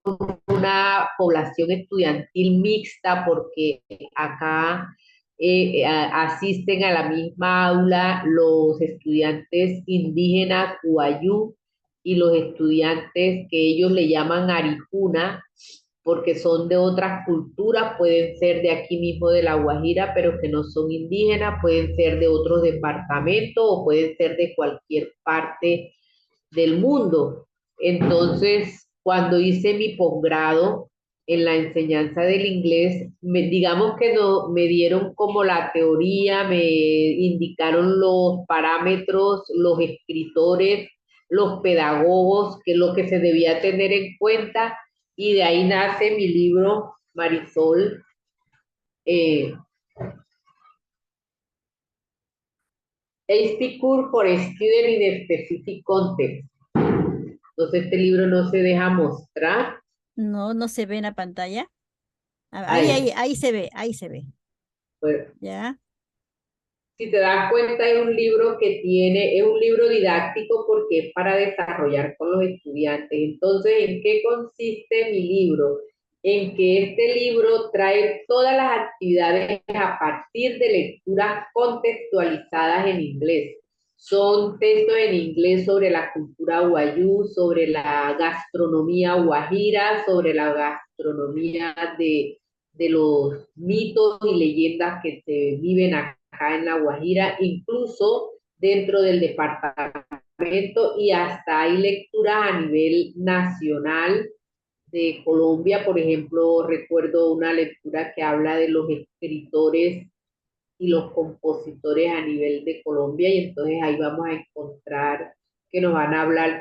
una población estudiantil mixta, porque acá asisten a la misma aula los estudiantes indígenas Guayú y los estudiantes que ellos le llaman Arijuna, porque son de otras culturas, pueden ser de aquí mismo de La Guajira, pero que no son indígenas, pueden ser de otros departamentos o pueden ser de cualquier parte del mundo. Entonces, cuando hice mi posgrado en la enseñanza del inglés, digamos que no, me dieron como la teoría, me indicaron los parámetros, los escritores, los pedagogos, que es lo que se debía tener en cuenta, y de ahí nace mi libro, Marisol, eh, A Cure for Student in Specific Context. Entonces este libro no se deja mostrar. No, no se ve en la pantalla. Ahí, Ahí se ve, ahí se ve. pues, ¿Ya? si te das cuenta, es un libro que tiene, es un libro didáctico porque es para desarrollar con los estudiantes. Entonces, ¿en qué consiste mi libro? En que este libro trae todas las actividades a partir de lecturas contextualizadas en inglés. Son textos en inglés sobre la cultura guayú, sobre la gastronomía guajira, sobre la gastronomía de los mitos y leyendas que se viven acá en La Guajira, incluso dentro del departamento, y hasta hay lecturas a nivel nacional de Colombia. Por ejemplo, recuerdo una lectura que habla de los escritores y los compositores a nivel de Colombia, y entonces ahí vamos a encontrar que nos van a hablar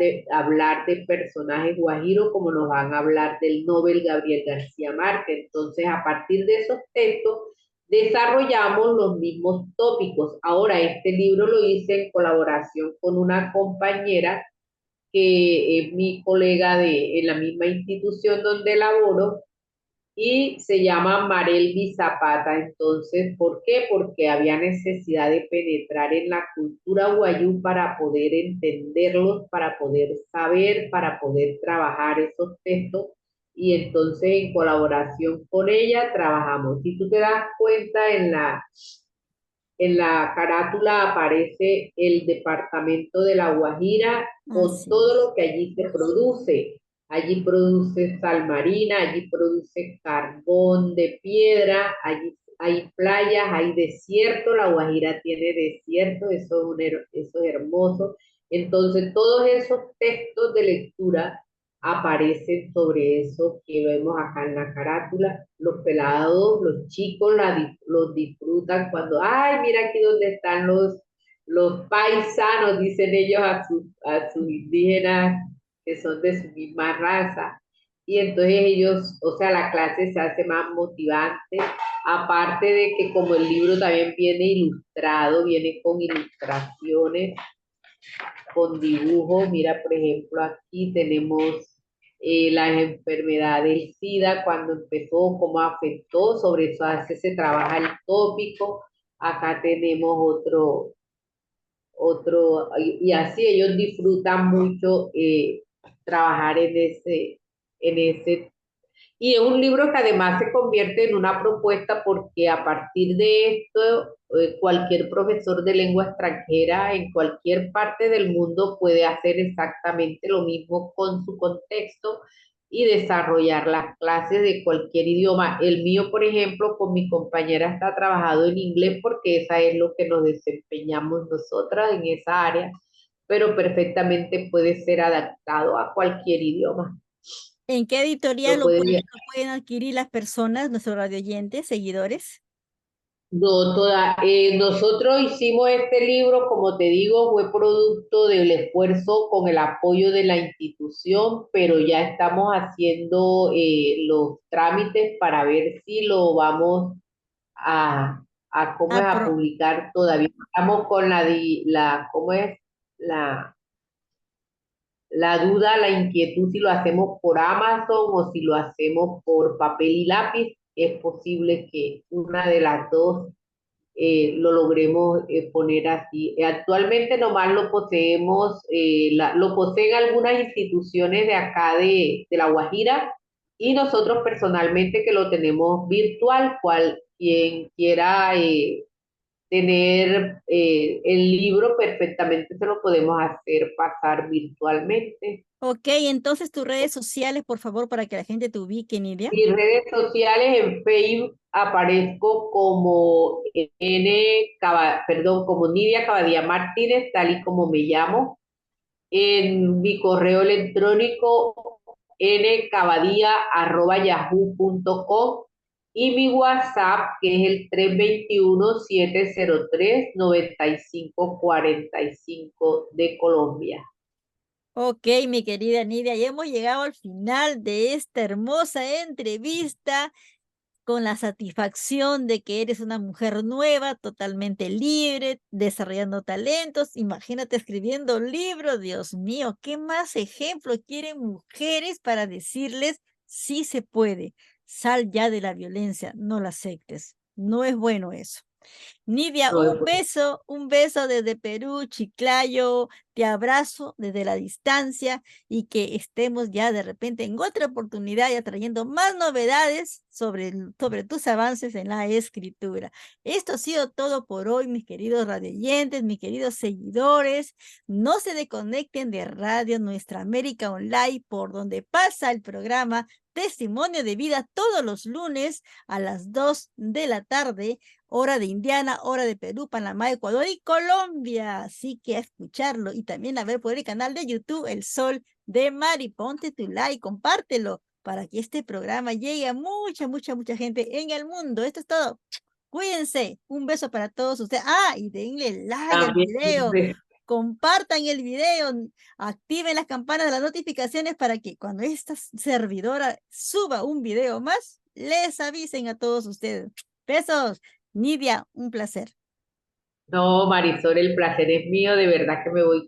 de personajes guajiros, como nos van a hablar del Nobel Gabriel García Márquez. Entonces, a partir de esos textos, desarrollamos los mismos tópicos. Ahora, este libro lo hice en colaboración con una compañera que es mi colega en la misma institución donde laboro, y se llama Marelvi Zapata. Entonces, ¿por qué? Porque había necesidad de penetrar en la cultura guayú para poder entenderlos, para poder saber, para poder trabajar esos textos. Y entonces, en colaboración con ella, trabajamos. Si tú te das cuenta, en la carátula aparece el departamento de La Guajira con Así todo es. lo que allí se produce. Allí produce sal marina, allí produce carbón de piedra, allí hay playas, hay desierto, La Guajira tiene desierto, eso es hermoso. Entonces, todos esos textos de lectura aparecen sobre eso que vemos acá en la carátula. Los pelados, los chicos los disfrutan cuando, ay, mira aquí donde están los paisanos, dicen ellos a sus indígenas que son de su misma raza. Y entonces ellos, o sea, la clase se hace más motivante, aparte de que como el libro también viene ilustrado, viene con ilustraciones, con dibujos. Mira, por ejemplo, aquí tenemos la enfermedad del SIDA, cuando empezó, cómo afectó, sobre eso se trabaja el tópico. Acá tenemos y así ellos disfrutan mucho trabajar en ese. Y es un libro que además se convierte en una propuesta porque a partir de esto, cualquier profesor de lengua extranjera en cualquier parte del mundo puede hacer exactamente lo mismo con su contexto y desarrollar las clases de cualquier idioma. El mío, por ejemplo, con mi compañera está trabajado en inglés porque esa es lo que nos desempeñamos nosotras en esa área, pero perfectamente puede ser adaptado a cualquier idioma. ¿En qué editorial Lo lo puede. pueden adquirir las personas, nuestros radioyentes, seguidores? No, nosotros hicimos este libro, como te digo, fue producto del esfuerzo con el apoyo de la institución, pero ya estamos haciendo los trámites para ver si lo vamos ¿cómo es? A Apro- publicar todavía. Estamos con ¿cómo es? La, la duda, la inquietud si lo hacemos por Amazon o si lo hacemos por papel y lápiz. Es posible que una de las dos lo logremos poner así. Actualmente nomás lo poseemos, lo poseen algunas instituciones de acá de La Guajira y nosotros personalmente que lo tenemos virtual, quien quiera tener el libro perfectamente se lo podemos hacer pasar virtualmente. ok, entonces tus redes sociales, por favor, para que la gente te ubique, Nidia. Mis redes sociales en Facebook aparezco como como Nidia Cabadía Martínez, tal y como me llamo. En mi correo electrónico ncabadía@yahoo.com y mi WhatsApp que es el 321-703-9545 de Colombia. Ok, mi querida Nidia, ya hemos llegado al final de esta hermosa entrevista con la satisfacción de que eres una mujer nueva, totalmente libre, desarrollando talentos. Imagínate escribiendo libros, Dios mío, ¿qué más ejemplo quieren mujeres para decirles sí se puede? Sal ya de la violencia, no la aceptes. No es bueno eso. Nidia, No, un beso desde Perú, Chiclayo, te abrazo desde la distancia y que estemos ya de repente en otra oportunidad ya trayendo más novedades sobre tus avances en la escritura. Esto ha sido todo por hoy, mis queridos radioyentes, mis queridos seguidores. No se desconecten de Radio Nuestra América Online, por donde pasa el programa Testimonio de Vida todos los lunes a las 2 de la tarde, hora de Indiana, hora de Perú, Panamá, Ecuador y Colombia. Así que a escucharlo y también a ver por el canal de YouTube El Sol de Mari. Ponte tu like, compártelo para que este programa llegue a mucha gente en el mundo. Esto es todo. Cuídense. Un beso para todos ustedes. Ah, y denle like al también, video. Compartan el video, activen las campanas de las notificaciones para que cuando esta servidora suba un video más, les avisen a todos ustedes. Besos. Nidia, un placer. no, Marisol, el placer es mío, de verdad que me voy